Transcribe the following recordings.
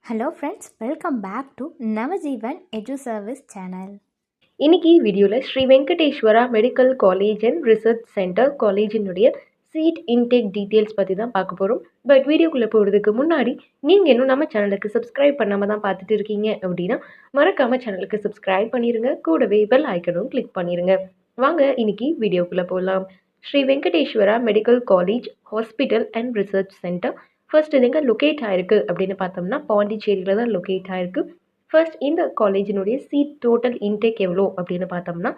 Hello friends, welcome back to Navajeevan Edu Service channel. இன்னைக்கு வீடியோவில் Sri Venkateswara medical college and research centre காலேஜினுடைய seat intake details பற்றி தான் பார்க்க போகிறோம். பட் வீடியோக்குள்ளே போகிறதுக்கு முன்னாடி நீங்கள் இன்னும் நம்ம சேனலுக்கு சப்ஸ்கிரைப் பண்ணாமல் தான் பார்த்துட்டு இருக்கீங்க அப்படின்னா மறக்காமல் சேனலுக்கு சப்ஸ்கிரைப் பண்ணிடுங்க. கூடவே பெல் ஐக்கனும் கிளிக் பண்ணிடுங்க. வாங்க இன்னைக்கு வீடியோக்குள்ளே போகலாம். Shri Venkateswara medical college hospital and research centre first இது எங்கே லொக்கேட் ஆயிருக்கு அப்படின்னு பார்த்தோம்னா பாண்டிச்சேரியில் தான் லொக்கேட் ஆயிருக்கு. ஃபர்ஸ்ட் இந்த காலேஜினுடைய சீட் டோட்டல் இன்டேக் எவ்வளோ அப்படின்னு பார்த்தோம்னா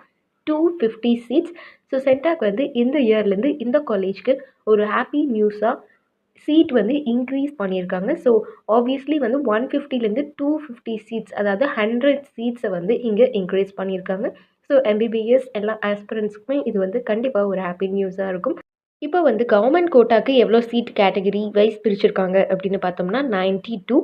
250 சீட்ஸ். ஸோ சென்டாக் வந்து இந்த இயர்லேருந்து இந்த காலேஜ்க்கு ஒரு ஹாப்பி நியூஸாக சீட் வந்து இன்க்ரீஸ் பண்ணியிருக்காங்க. ஸோ ஆப்வியஸ்லி வந்து 150லேருந்து 250 சீட்ஸ், அதாவது 100 சீட்ஸை வந்து இங்கே இன்க்ரீஸ் பண்ணியிருக்காங்க. ஸோ எம்பிபிஎஸ் எல்லா ஆஸ்பிரண்ட்ஸ்க்குமே இது வந்து கண்டிப்பாக ஒரு ஹாப்பி நியூஸாக இருக்கும். இப்போ வந்து கவர்மெண்ட் கோட்டாக்கு எவ்வளோ சீட் கேட்டகரி வைஸ் பிரிச்சிருக்காங்க அப்படின்னு பார்த்தோம்னா 92.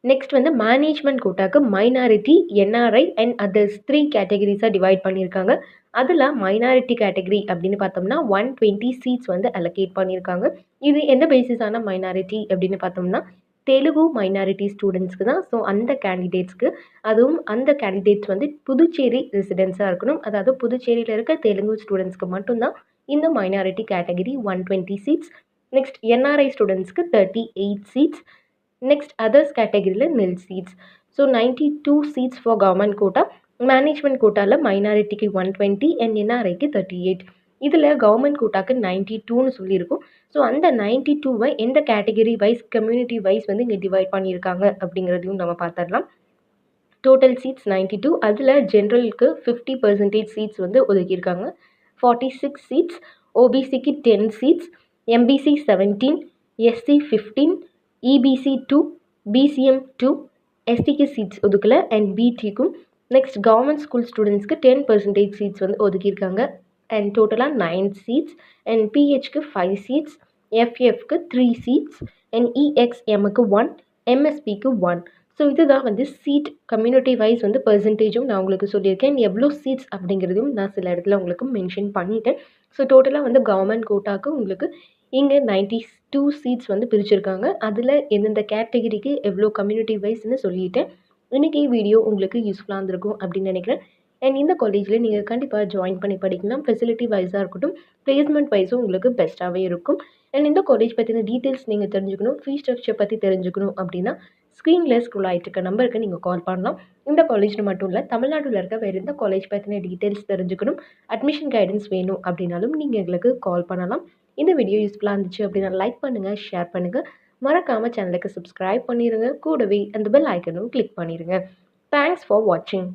நெக்ஸ்ட் வந்து மேனேஜ்மெண்ட் கோட்டாக்கு மைனாரிட்டி, என்ஆர்ஐ அண்ட் அதர்ஸ் 3 கேட்டகரிஸாக டிவைட் பண்ணியிருக்காங்க. அதில் மைனாரிட்டி கேட்டகரி அப்படின்னு பார்த்தோம்னா 120 சீட்ஸ் வந்து அலோகேட் பண்ணியிருக்காங்க. இது எந்த பேசிஸான மைனாரிட்டி அப்படின்னு பார்த்தோம்னா தெலுங்கு மைனாரிட்டி ஸ்டூடெண்ட்ஸ்க்கு தான். ஸோ அந்த கேண்டிடேட்ஸ்க்கு, அதுவும் அந்த கேண்டிடேட்ஸ் வந்து புதுச்சேரி ரெசிடென்ஸாக இருக்கணும். அதாவது புதுச்சேரியில் இருக்க தெலுங்கு ஸ்டூடெண்ட்ஸ்க்கு மட்டும்தான் இந்த minority category 120 seats. Next NRI ஸ்டூடெண்ட்ஸ்க்கு 38 சீட்ஸ். நெக்ஸ்ட் அதர்ஸ் கேட்டகரியில் nil seats. So 92 seats for government quota. Management கோட்டாவில் மைனாரிட்டிக்கு 120 அண்ட் என்ஆர்ஐக்கு 38. இதில் கவர்மெண்ட் கோட்டாக்கு 92ன்னு சொல்லியிருக்கும். ஸோ அந்த 92வை எந்த கேட்டகரி வைஸ், கம்யூனிட்டி வைஸ் வந்து இங்கே டிவைட் பண்ணியிருக்காங்க அப்படிங்கிறதையும் நம்ம பார்த்துடலாம். Total seats 92. அதில் ஜென்ரலுக்கு 50% சீட்ஸ் வந்து ஒதுக்கியிருக்காங்க. 46 சீட்ஸ், ஓபிசிக்கு 10 seats, MBC 17, SC 15, EBC 2, BCM 2, எஸ்டிக்கு சீட்ஸ் ஒதுக்கல அண்ட் பிடிக்கும். நெக்ஸ்ட் கவர்மெண்ட் ஸ்கூல் ஸ்டூடெண்ட்ஸ்க்கு 10% சீட்ஸ் வந்து ஒதுக்கியிருக்காங்க அண்ட் டோட்டலாக 9 சீட்ஸ் அண்ட் பிஹெச்க்கு 5 சீட்ஸ், எஃப்எஃப்க்கு 3 சீட்ஸ் அண்ட் இஎக்ஸ்எம்முக்கு 1, எம்எஸ்பிக்கு 1. ஸோ இதுதான் வந்து சீட் கம்யூனிட்டி வைஸ் வந்து பெர்சன்டேஜும் நான் உங்களுக்கு சொல்லியிருக்கேன். எவ்வளோ சீட்ஸ் அப்படிங்கிறதும் நான் சில இடத்துல உங்களுக்கு மென்ஷன் பண்ணிட்டேன். ஸோ டோட்டலாக வந்து கவர்மெண்ட் கோட்டாக்கு உங்களுக்கு இங்கே 92 சீட்ஸ் வந்து பிரிச்சிருக்காங்க. அதில் எந்தெந்த கேட்டகிரிக்கு எவ்வளோ கம்யூனிட்டி வைஸ்ன்னு சொல்லிட்டேன். இன்றைக்கி வீடியோ உங்களுக்கு யூஸ்ஃபுல்லாக இருந்திருக்கும் அப்படின்னு நினைக்கிறேன். அண்ட் இந்த காலேஜில் நீங்கள் கண்டிப்பாக ஜாயின் பண்ணி படிக்கலாம். ஃபெசிலிட்டி வைஸாக இருக்கட்டும், பிளேஸ்மெண்ட் வைஸும் உங்களுக்கு பெஸ்ட்டாகவே இருக்கும். அண்ட் இந்த காலேஜ் பற்றின டீட்டெயில்ஸ் நீங்கள் தெரிஞ்சுக்கணும், ஃபீஸ் ஸ்ட்ரக்சர் பற்றி தெரிஞ்சுக்கணும் அப்படின்னா ஸ்க்ரீனில் ஸ்க்ரோல் ஆகிட்டு இருக்க நம்பருக்கு நீங்கள் கால் பண்ணலாம். இந்த காலேஜில் மட்டும் இல்லை, தமிழ்நாட்டில் இருக்க வேறு எந்த காலேஜ் பற்றின டீட்டெயில்ஸ் தெரிஞ்சுக்கணும், அட்மிஷன் கைடன்ஸ் வேணும் அப்படின்னாலும் நீங்கள் எங்களுக்கு கால் பண்ணலாம். இந்த வீடியோ யூஸ்ஃபுல்லாக இருந்துச்சு அப்படின்னா லைக் பண்ணுங்கள், ஷேர் பண்ணுங்கள், மறக்காமல் சேனலுக்கு சப்ஸ்கிரைப் பண்ணிடுங்க. கூடவே அந்த பெல் ஐக்கனும் கிளிக் பண்ணிடுங்க. தேங்க்ஸ் ஃபார் வாட்சிங்.